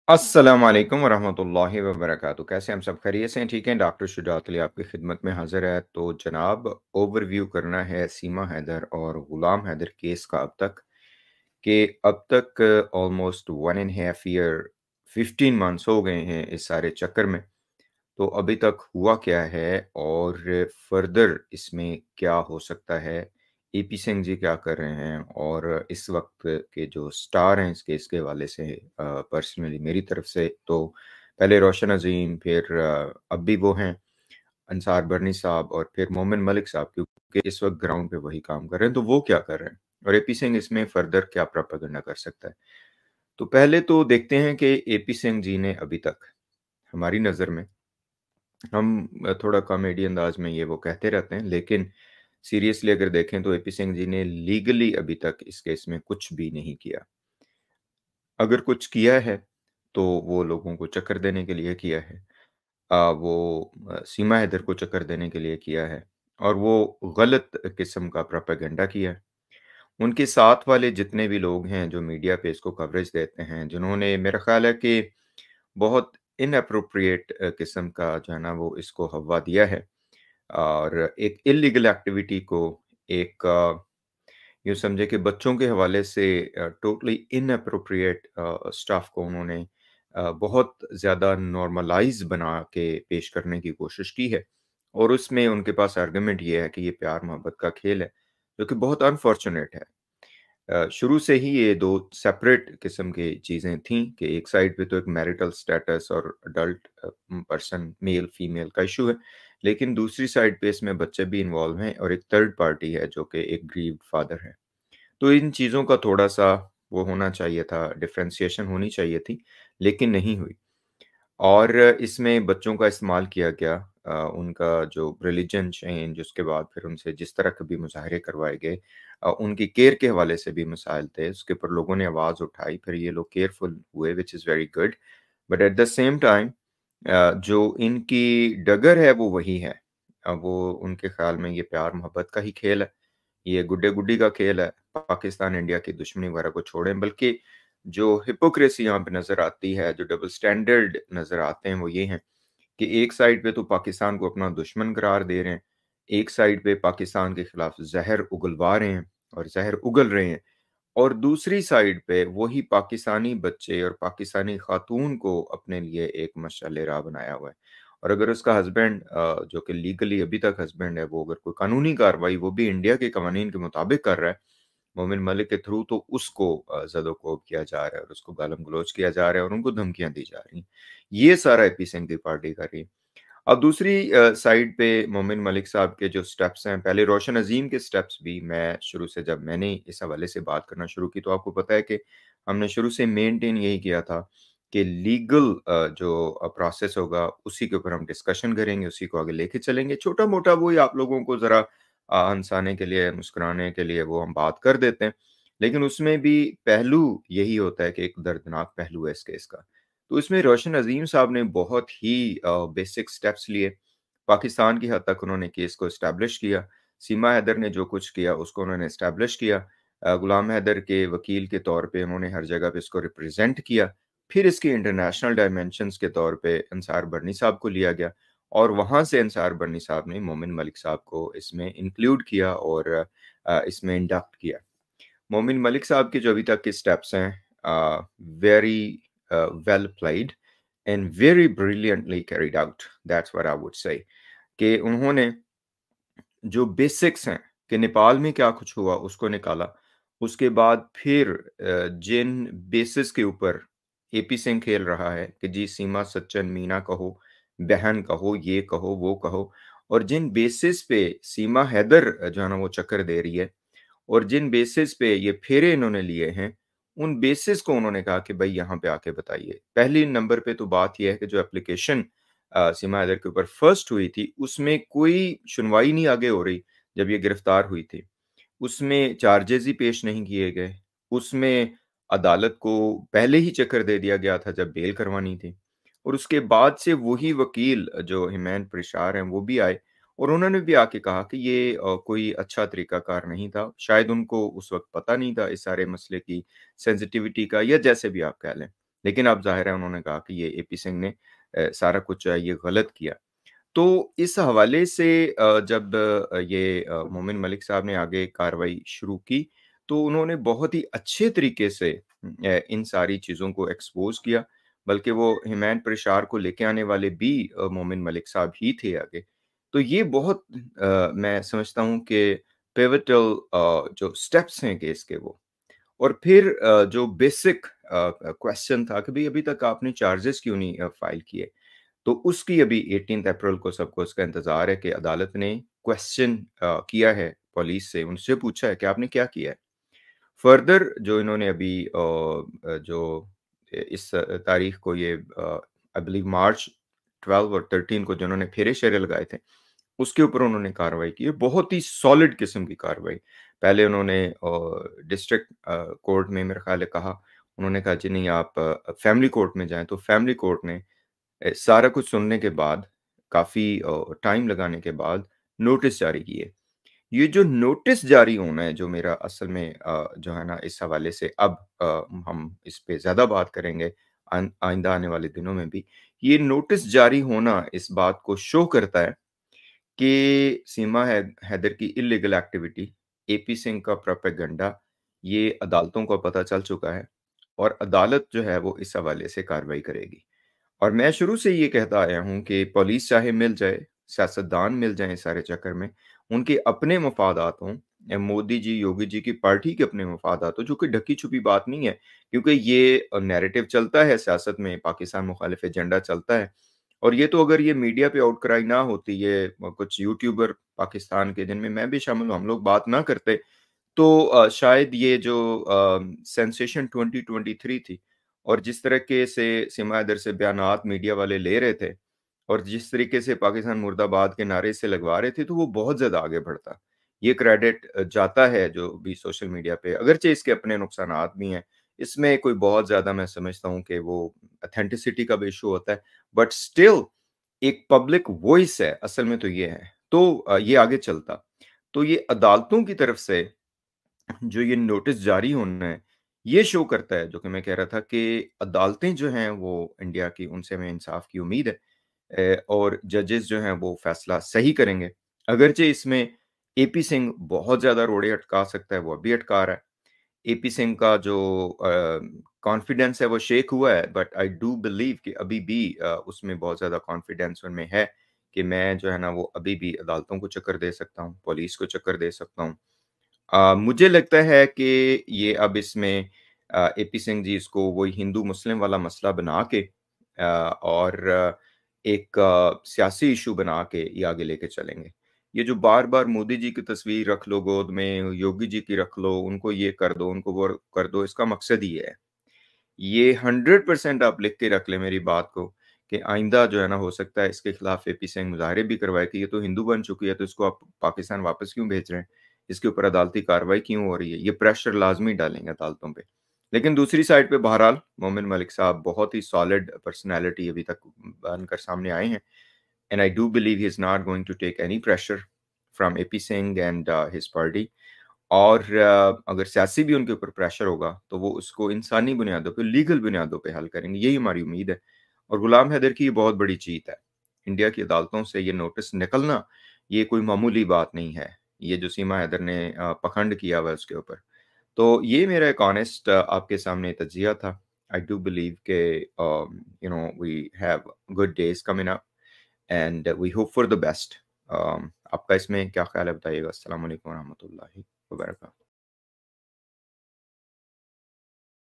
अस्सलाम वालेकुम वरहमतुल्लाहि वबरकातुहू। कैसे हम सब खैरियत से हैं? ठीक हैं। डॉक्टर शुजात अली आपकी खिदमत में हाजिर है। तो जनाब, ओवरव्यू करना है सीमा हैदर और ग़ुलाम हैदर केस का अब तक ऑलमोस्ट 1.5 ईयर 15 मंथ्स हो गए हैं इस सारे चक्कर में। तो अभी तक हुआ क्या है और फर्दर इसमें क्या हो सकता है? एपी सिंह जी क्या कर रहे हैं? और इस वक्त के जो स्टार हैं इस केस के हवाले से, पर्सनली मेरी तरफ से तो पहले रोशन अजीम, फिर अब भी वो हैं अंसार बरनी साहब, और फिर मोमिन मलिक साहब, क्योंकि इस वक्त ग्राउंड पे वही काम कर रहे हैं। तो वो क्या कर रहे हैं और एपी सिंह इसमें फर्दर क्या प्रोपेगेंडा कर सकता है? तो पहले तो देखते हैं कि एपी सिंह जी ने अभी तक हमारी नज़र में, हम थोड़ा कॉमेडी अंदाज में ये वो कहते रहते हैं, लेकिन सीरियसली अगर देखें तो एपी सिंह जी ने लीगली अभी तक इस केस में कुछ भी नहीं किया। अगर कुछ किया है तो वो लोगों को चक्कर देने के लिए किया है। सीमा हैदर को चक्कर देने के लिए किया है और वो गलत किस्म का प्रोपेगेंडा किया है। उनके साथ वाले जितने भी लोग हैं जो मीडिया पे इसको कवरेज देते हैं, जिन्होंने मेरा ख़्याल है कि बहुत इनएप्रोप्रिएट किस्म का जो है ना वो इसको हवा दिया है, और एक इल्लीगल एक्टिविटी को एक यूँ समझे कि बच्चों के हवाले से टोटली इनएप्रोप्रिएट स्टफ़ को उन्होंने बहुत ज़्यादा नॉर्मलाइज़ बना के पेश करने की कोशिश की है। और उसमें उनके पास आर्गुमेंट ये है कि ये प्यार-मोहब्बत का खेल है, जो कि बहुत अनफॉर्च्यूनेट है। शुरू से ही ये 2 सेपरेट किस्म की चीज़ें थीं कि एक साइड पे तो एक मैरिटल स्टेटस और अडल्ट पर्सन मेल-फीमेल का इश्यू है, लेकिन दूसरी साइड पे इसमें बच्चे भी इन्वॉल्व हैं और एक थर्ड पार्टी है जो कि एक ग्रीव्ड फादर है। तो इन चीज़ों का थोड़ा-सा वो होना चाहिए था, डिफरेंशिएशन होनी चाहिए थी, लेकिन नहीं हुई। और इसमें बच्चों का इस्तेमाल किया गया, उनका जो रिलिजन चेंज, उसके बाद फिर उनसे जिस तरह के भी मुज़ाहरे करवाए गए, उनकी केयर के हवाले से भी मसाइल थे, उसके ऊपर लोगों ने आवाज़ उठाई, फिर ये लोग केयरफुल हुए, which is very good. But at the same time जो इनकी डगर है वो वही है। वो उनके ख़्याल में ये प्यार-मोहब्बत का ही खेल है, ये गुड्डे-गुड्डी का खेल है, पाकिस्तान इंडिया की दुश्मनी वगैरह को छोड़ें। बल्कि जो हिपोक्रेसी यहाँ पे नज़र आती है, जो डबल स्टैंडर्ड नज़र आते हैं, वो ये हैं कि एक साइड पे तो पाकिस्तान को अपना दुश्मन करार दे रहे हैं, एक साइड पे पाकिस्तान के खिलाफ ज़हर उगलवा रहे हैं और ज़हर उगल रहे हैं, और दूसरी साइड पे वही पाकिस्तानी बच्चे और पाकिस्तानी खातून को अपने लिए एक मशाल राह बनाया हुआ है। और अगर उसका हस्बैंड, जो कि लीगली अभी तक हस्बैंड है, वो अगर कोई कानूनी कार्रवाई वो भी इंडिया के कवानीन के मुताबिक कर रहा है, मोमिन मलिक के थ्रू, तो उसको ज़द-ओ-कोब किया जा रहा है और उसको गालम-गलौच किया जा रहा है और उनको धमकियाँ दी जा रही हैं। ये सारा एपी सिंह की पार्टी कर रही है। अब दूसरी साइड पे मोमिन मलिक साहब के जो स्टेप्स हैं, पहले रोशन अज़ीम के स्टेप्स भी, मैं शुरू से जब मैंने इस हवाले से बात करना शुरू की, तो आपको पता है कि हमने शुरू से मेंटेन यही किया था कि लीगल जो प्रोसेस होगा उसी के ऊपर हम डिस्कशन करेंगे, उसी को आगे लेके चलेंगे। छोटा-मोटा वही आप लोगों को ज़रा हँसाने के लिए, मुस्कुराने के लिए वो हम बात कर देते हैं। लेकिन उसमें भी पहलू यही होता है कि एक दर्दनाक पहलू है इस केस का। तो इसमें रोशन अज़ीम साहब ने बहुत ही बेसिक स्टेप्स लिए। पाकिस्तान की हद तक उन्होंने केस को एस्टेब्लिश किया। सीमा हैदर ने जो कुछ किया उसको उन्होंने एस्टेब्लिश किया। गुलाम हैदर के वकील के तौर पे उन्होंने हर जगह पे इसको रिप्रेज़ेंट किया। फिर इसके इंटरनेशनल डायमेंशंस के तौर पे अंसार बरनी साहब को लिया गया, और वहाँ से अंसार बरनी साहब ने मोमिन मलिक साहब को इसमें इंक्लूड किया और इसमें इंडक्ट किया। मोमिन मलिक साहब के जो अभी तक के स्टेप्स हैं, very well played and very brilliantly carried out, that's what I would say, कि उन्होंने जो बेसिक्स हैं कि नेपाल में क्या कुछ हुआ उसको निकाला। उसके बाद फिर जिन बेसिस के ऊपर एपी सिंह खेल रहा है कि जी सीमा सज्जन मीना कहो, बहन कहो, ये कहो, वो कहो, और जिन बेसिस पे सीमा हैदर जो है ना वो चक्कर दे रही है, और जिन बेसिस पे ये फेरे इन्होंने लिए हैं, उन बेसिस को उन्होंने कहा कि भई यहाँ पे आके बताइए। पहली नंबर पे तो बात ये है कि जो एप्लीकेशन सीमा हैदर के ऊपर फर्स्ट हुई थी, उसमें कोई सुनवाई नहीं आगे हो रही जब ये गिरफ्तार हुई थी। उसमें चार्जेज़ ही पेश नहीं किए गए। उसमें अदालत को पहले ही चक्कर दे दिया गया था जब बेल करवानी थी। और उसके बाद से वही वकील जो हिमैन परिशार हैं, वो भी आए और उन्होंने भी आके कहा कि ये कोई अच्छा तरीकाकार नहीं था। शायद उनको उस वक़्त पता नहीं था इस सारे मसले की सेंसिटिविटी का, या जैसे भी आप कह लें। लेकिन अब ज़ाहिर है उन्होंने कहा कि ये एपी सिंह ने सारा कुछ ये गलत किया। तो इस हवाले से जब ये मोमिन मलिक साहब ने आगे कार्रवाई शुरू की, तो उन्होंने बहुत ही अच्छे तरीके से इन सारी चीज़ों को एक्सपोज़ किया, बल्कि वो हिमैन पेशावर को लेके आने वाले भी मोमिन मलिक साहब ही थे आगे। तो ये बहुत मैं समझता हूँ कि पिवटल जो स्टेप्स हैं केस के वो। और फिर जो बेसिक क्वेश्चन था कि भई अभी तक आपने चार्जेस क्यों नहीं फाइल किए? तो उसकी अभी 18th अप्रैल को सबको उसका इंतज़ार है कि अदालत ने क्वेश्चन किया है पुलिस से, उनसे पूछा है कि आपने क्या किया है? फर्दर जो इन्होंने अभी जो इस तारीख को ये आई बिलीव मार्च 12 और 13 को जिन्होंने फेरे-शेरे लगाए थे, उसके ऊपर उन्होंने कार्रवाई की है, बहुत ही सॉलिड किस्म की कार्रवाई। पहले उन्होंने डिस्ट्रिक्ट कोर्ट में मेरा ख़्याल है कहा, उन्होंने कहा जी नहीं आप फैमिली कोर्ट में जाएँ, तो फैमिली कोर्ट ने सारा कुछ सुनने के बाद, काफ़ी टाइम लगाने के बाद नोटिस जारी किए। ये जो नोटिस जारी होना है, जो मेरा असल में जो है ना इस हवाले से अब हम इस पे ज़्यादा बात करेंगे आइंदा आने वाले दिनों में भी। ये नोटिस जारी होना इस बात को शो करता है कि सीमा हैदर की इल्लीगल एक्टिविटी, एपी सिंह का प्रोपेगेंडा, ये अदालतों को पता चल चुका है और अदालत जो है वो इस हवाले से कार्रवाई करेगी। और मैं शुरू से ये कहता आया हूँ कि पुलिस चाहे मिल जाए, सियासतदान मिल जाएँ इस सारे चक्कर में, उनके अपने मफ़ादात हों मोदी जी, योगी जी की पार्टी के अपने मफ़ादात हों, जो कि ढकी-छुपी बात नहीं है। क्योंकि ये नैरेटिव चलता है सियासत में, पाकिस्तान मुखालिफ एजेंडा चलता है और ये तो अगर ये मीडिया पे आउटक्राई ना होती, ये कुछ यूट्यूबर पाकिस्तान के जिनमें मैं भी शामिल हूँ, हम लोग बात ना करते तो शायद ये जो सेंसेशन 2023 थी और जिस तरीके से सीमा हैदर से बयानात मीडिया वाले ले रहे थे और जिस तरीके से पाकिस्तान मुर्दाबाद के नारे से लगवा रहे थे, तो वो बहुत ज़्यादा आगे बढ़ता। ये क्रेडिट जाता है जो भी सोशल मीडिया पे अगरचे इसके अपने नुकसानात भी हैं। इसमें कोई बहुत ज़्यादा मैं समझता हूँ कि वो ऑथेंटिसिटी का भी इश्यू होता है, बट स्टिल एक पब्लिक वॉइस है, असल में तो ये है। तो ये आगे चलता। तो ये अदालतों की तरफ से जो ये नोटिस जारी होना है, ये शो करता है जो कि मैं कह रहा था कि अदालतें जो हैं वो इंडिया की उनसे हमें इंसाफ की उम्मीद है और जजेस जो हैं वो फैसला सही करेंगे। अगरचे इसमें एपी सिंह बहुत ज़्यादा रोड़े अटका सकता है, वो अभी अटका रहा है। एपी सिंह का जो कॉन्फिडेंस है वो शेक हुआ है बट आई डू बिलीव कि अभी भी उसमें बहुत ज़्यादा कॉन्फिडेंस उनमें है कि मैं जो है ना वो अभी भी अदालतों को चक्कर दे सकता हूँ, पुलिस को चक्कर दे सकता हूँ। मुझे लगता है कि ये अब इसमें एपी सिंह जी इसको वही हिंदू-मुस्लिम वाला मसला बना के और एक सियासी इश्यू बना के ये आगे लेके चलेंगे। ये जो बार-बार मोदी जी की तस्वीर रख लो गोद में, योगी जी की रख लो, उनको ये कर दो, उनको वो कर दो, इसका मकसद ये है। ये 100% आप लिख के रख लें मेरी बात को कि आइंदा जो है ना हो सकता है इसके खिलाफ एपी सिंह मुज़ाहरे भी करवाए कि ये तो हिंदू बन चुकी है, तो इसको आप पाकिस्तान वापस क्यों भेज रहे हैं? इसके ऊपर अदालती कार्रवाई क्यों हो रही है? ये प्रेशर लाज़मी डालेंगे अदालतों पे। लेकिन दूसरी साइड पे बहरहाल मोमिन मलिक साहब बहुत ही सॉलिड पर्सनैलिटी अभी तक बनकर सामने आए हैं and I do believe he is not going to take any pressure from AP Singh and his party और अगर सियासी भी उनके ऊपर प्रेशर होगा, तो वो उसको इंसानी बुनियादों पे, लीगल बुनियादों पे हल करेंगे, यही हमारी उम्मीद है। और गुलाम हैदर की ये बहुत बड़ी जीत है। इंडिया की अदालतों से ये नोटिस निकलना, ये कोई मामूली बात नहीं है। ये जो सीमा हैदर ने पखंड किया हुआ है उसके ऊपर। तो ये मेरा एक ऑनेस्ट आपके सामने तज्ज़िया था। आई डू बिलीव के we have good days coming up and we hope for the best. आपका इसमें क्या ख़्याल है बताइएगा? अस्सलाम वालेकुम व रहमतुल्लाहि व बरकातहू।